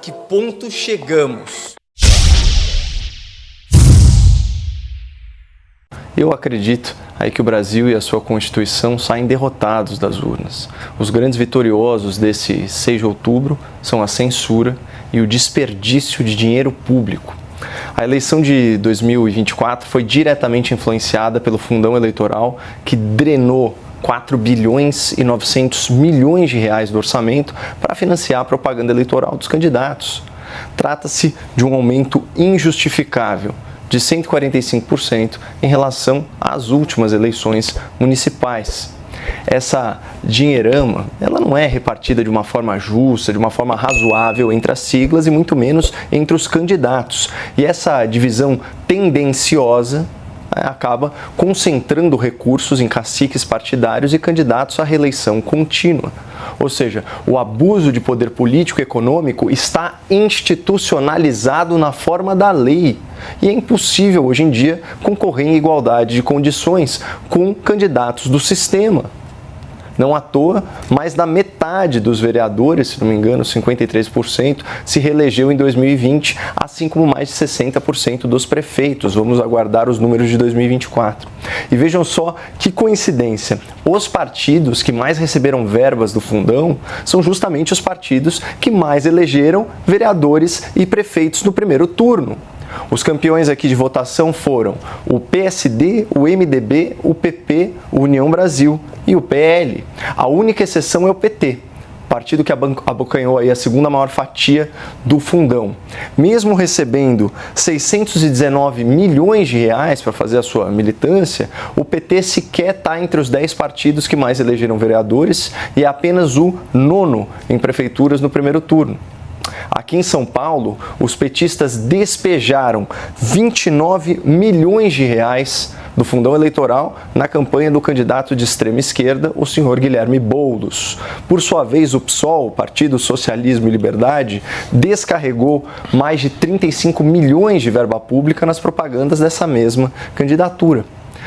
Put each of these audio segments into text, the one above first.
que ponto chegamos? Eu acredito aí que o Brasil e a sua Constituição saem derrotados das urnas. Os grandes vitoriosos desse 6 de outubro são a censura e o desperdício de dinheiro público. A eleição de 2024 foi diretamente influenciada pelo fundão eleitoral que drenou 4 bilhões e 900 milhões de reais do orçamento para financiar a propaganda eleitoral dos candidatos. Trata-se de um aumento injustificável de 145% em relação às últimas eleições municipais. Essa dinheirama, ela não é repartida de uma forma justa, de uma forma razoável entre as siglas e muito menos entre os candidatos. E essa divisão tendenciosa acaba concentrando recursos em caciques partidários e candidatos à reeleição contínua. Ou seja, o abuso de poder político e econômico está institucionalizado na forma da lei. E é impossível, hoje em dia, concorrer em igualdade de condições com candidatos do sistema. Não à toa, mais da metade dos vereadores, se não me engano, 53%, se reelegeu em 2020, assim como mais de 60% dos prefeitos. Vamos aguardar os números de 2024. E vejam só que coincidência, os partidos que mais receberam verbas do fundão são justamente os partidos que mais elegeram vereadores e prefeitos no primeiro turno. Os campeões aqui de votação foram o PSD, o MDB, o PP, o União Brasil e o PL. A única exceção é o PT, partido que abocanhou aí a segunda maior fatia do fundão. Mesmo recebendo 619 milhões de reais para fazer a sua militância, o PT sequer está entre os 10 partidos que mais elegeram vereadores e é apenas o 9º em prefeituras no primeiro turno. Aqui em São Paulo, os petistas despejaram 29 milhões de reais do fundão eleitoral na campanha do candidato de extrema esquerda, o senhor Guilherme Boulos. Por sua vez, o PSOL, Partido Socialismo e Liberdade, descarregou mais de 35 milhões de verba pública nas propagandas dessa mesma candidatura.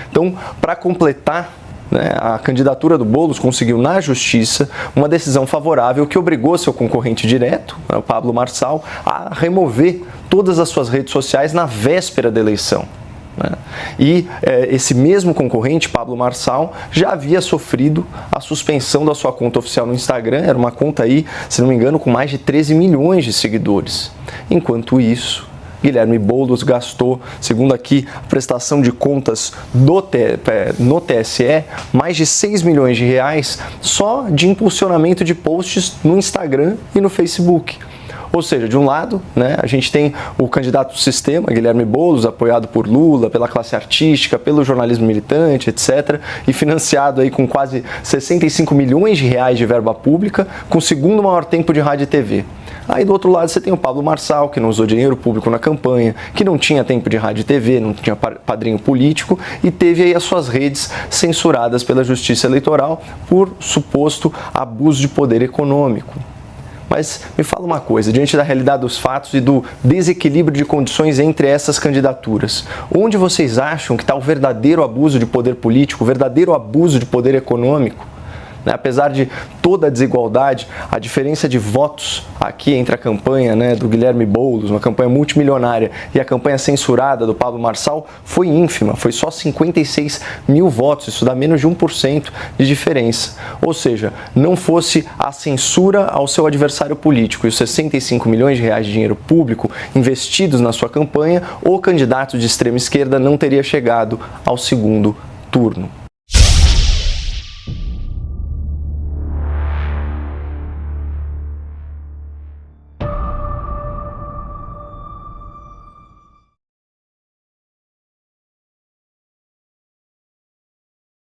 Então, para completar, a candidatura do Boulos conseguiu na justiça uma decisão favorável que obrigou seu concorrente direto, o Pablo Marçal, a remover todas as suas redes sociais na véspera da eleição. E esse mesmo concorrente, Pablo Marçal, já havia sofrido a suspensão da sua conta oficial no Instagram. Era uma conta aí, se não me engano, com mais de 13 milhões de seguidores. Enquanto isso, Guilherme Boulos gastou, segundo aqui a prestação de contas no TSE, mais de 6 milhões de reais só de impulsionamento de posts no Instagram e no Facebook. Ou seja, de um lado, a gente tem o candidato do sistema, Guilherme Boulos, apoiado por Lula, pela classe artística, pelo jornalismo militante, etc., e financiado aí com quase 65 milhões de reais de verba pública, com o segundo maior tempo de rádio e TV. Aí do outro lado você tem o Pablo Marçal, que não usou dinheiro público na campanha, que não tinha tempo de rádio e TV, não tinha padrinho político e teve aí as suas redes censuradas pela Justiça Eleitoral por suposto abuso de poder econômico. Mas me fala uma coisa, diante da realidade dos fatos e do desequilíbrio de condições entre essas candidaturas, onde vocês acham que está o verdadeiro abuso de poder político, o verdadeiro abuso de poder econômico? Apesar de toda a desigualdade, a diferença de votos aqui entre a campanha do Guilherme Boulos, uma campanha multimilionária, e a campanha censurada do Pablo Marçal foi ínfima, foi só 56 mil votos, isso dá menos de 1% de diferença. Ou seja, não fosse a censura ao seu adversário político e os 65 milhões de reais de dinheiro público investidos na sua campanha, o candidato de extrema esquerda não teria chegado ao segundo turno.